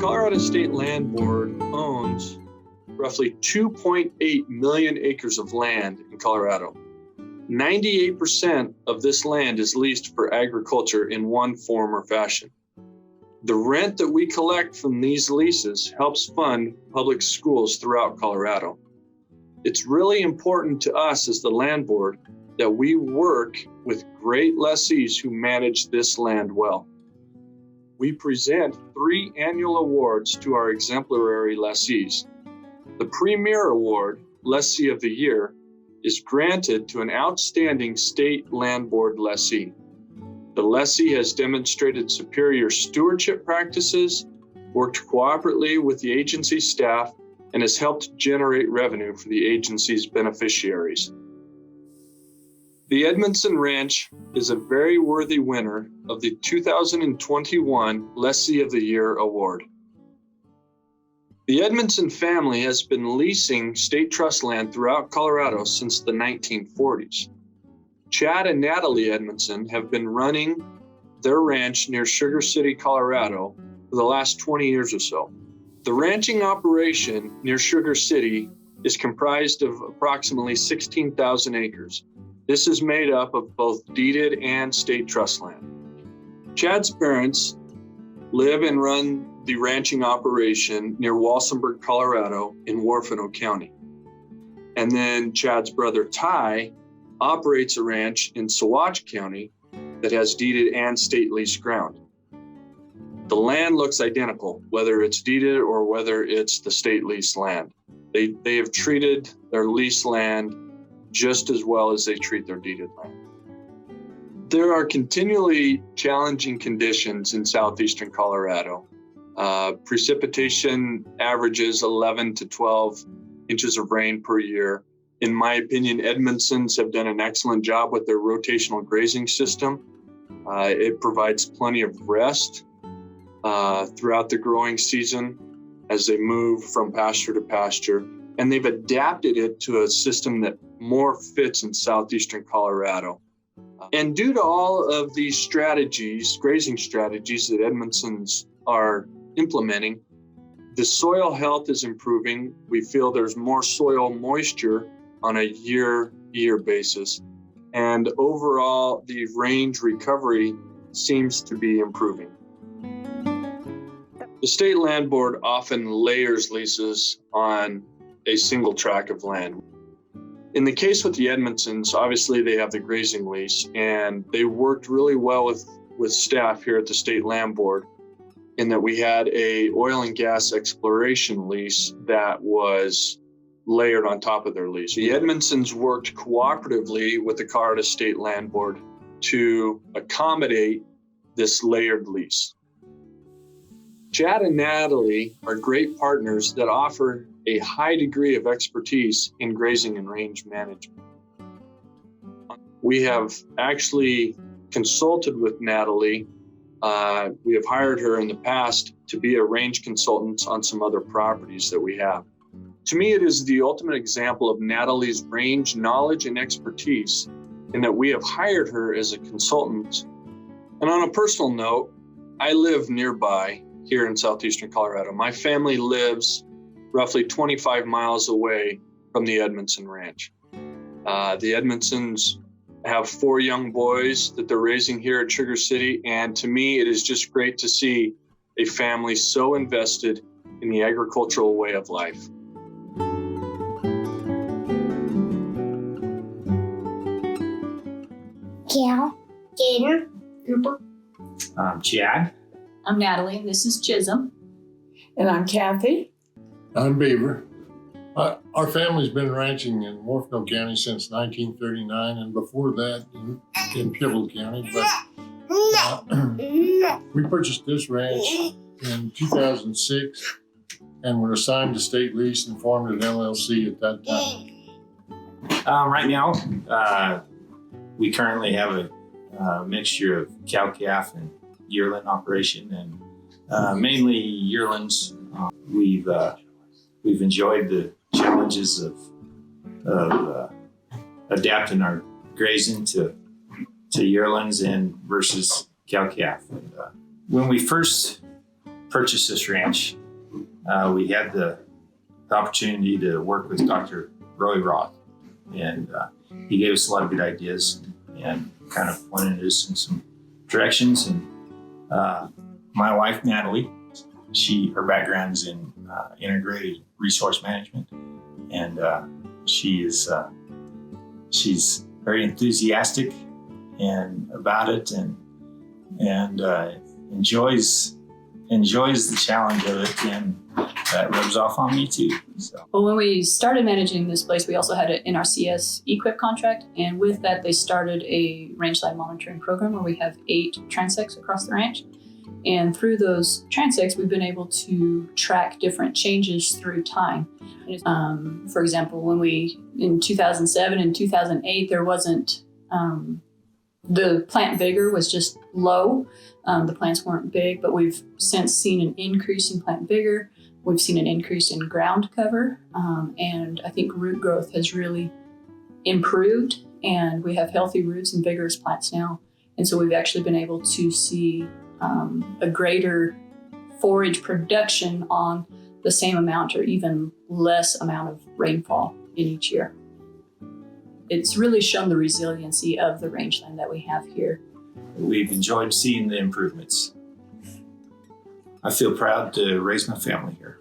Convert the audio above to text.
Colorado State Land Board owns roughly 2.8 million acres of land in Colorado. 98% of this land is leased for agriculture in one form or fashion. The rent that we collect from these leases helps fund public schools throughout Colorado. It's really important to us as the land board that we work with great lessees who manage this land well. We present 3 annual awards to our exemplary lessees. The premier award, Lessee of the Year, is granted to an outstanding state land board lessee. The lessee has demonstrated superior stewardship practices, worked cooperatively with the agency staff, and has helped generate revenue for the agency's beneficiaries. The Edmundson Ranch is a very worthy winner of the 2021 Lessee of the Year award. The Edmundson family has been leasing state trust land throughout Colorado since the 1940s. Chad and Natalie Edmundson have been running their ranch near Sugar City, Colorado for the last 20 years or so. The ranching operation near Sugar City is comprised of approximately 16,000 acres. This is made up of both deeded and state trust land. Chad's parents live and run the ranching operation near Walsenburg, Colorado in Warfano County. And then Chad's brother Ty operates a ranch in Saguache County that has deeded and state lease ground. The land looks identical, whether it's deeded or whether it's the state lease land. They have treated their lease land just as well as they treat their deeded land. There are continually challenging conditions in southeastern Colorado. Precipitation averages 11 to 12 inches of rain per year. In my opinion, Edmundsons have done an excellent job with their rotational grazing system. It provides plenty of rest throughout the growing season as they move from pasture to pasture. And they've adapted it to a system that more fits in southeastern Colorado. And due to all of these strategies, grazing strategies that Edmundsons are implementing, the soil health is improving. We feel there's more soil moisture on a year-to-year basis. And overall, the range recovery seems to be improving. The state land board often layers leases on a single tract of land. In the case with the Edmundsons, obviously they have the grazing lease, and they worked really well with staff here at the state land board in that we had a oil and gas exploration lease that was layered on top of their lease. The Edmundsons worked cooperatively with the Colorado State Land Board to accommodate this layered lease. Chad and Natalie are great partners that offer a high degree of expertise in grazing and range management. We have actually consulted with Natalie. We have hired her in the past to be a range consultant on some other properties that we have. To me, it is the ultimate example of Natalie's range knowledge and expertise in that we have hired her as a consultant. And on a personal note, I live nearby here in southeastern Colorado. My family lives roughly 25 miles away from the Edmundson Ranch. The Edmundsons have 4 young boys that they're raising here at Sugar City, and to me, it is just great to see a family so invested in the agricultural way of life. Cal, Jaden, Cooper. I'm Chad. I'm Natalie. This is Chisholm. And I'm Kathy. I'm Beaver. Our family's been ranching in Warfano County since 1939, and before that in Pibble County. But we purchased this ranch in 2006 and were assigned to state lease and formed an LLC at that time. Right now, we currently have a mixture of cow-calf and yearling operation, and mainly yearlings. We've enjoyed the challenges of adapting our grazing to yearlings and versus cow-calf. When we first purchased this ranch, we had the opportunity to work with Dr. Roy Roth, and he gave us a lot of good ideas and kind of pointed us in some directions. And my wife, Natalie, her background's in integrated resource management, and she's very enthusiastic and about it, and enjoys the challenge of it, and that rubs off on me too. So. Well, when we started managing this place, we also had an NRCS equip contract, and with that, they started a rangeland monitoring program where we have 8 transects across the ranch. And through those transects, we've been able to track different changes through time. For example, in 2007 and 2008, there wasn't, the plant vigor was just low. The plants weren't big, but we've since seen an increase in plant vigor. We've seen an increase in ground cover, and I think root growth has really improved, and we have healthy roots and vigorous plants now. And so we've actually been able to see a greater forage production on the same amount or even less amount of rainfall in each year. It's really shown the resiliency of the rangeland that we have here. We've enjoyed seeing the improvements. I feel proud to raise my family here.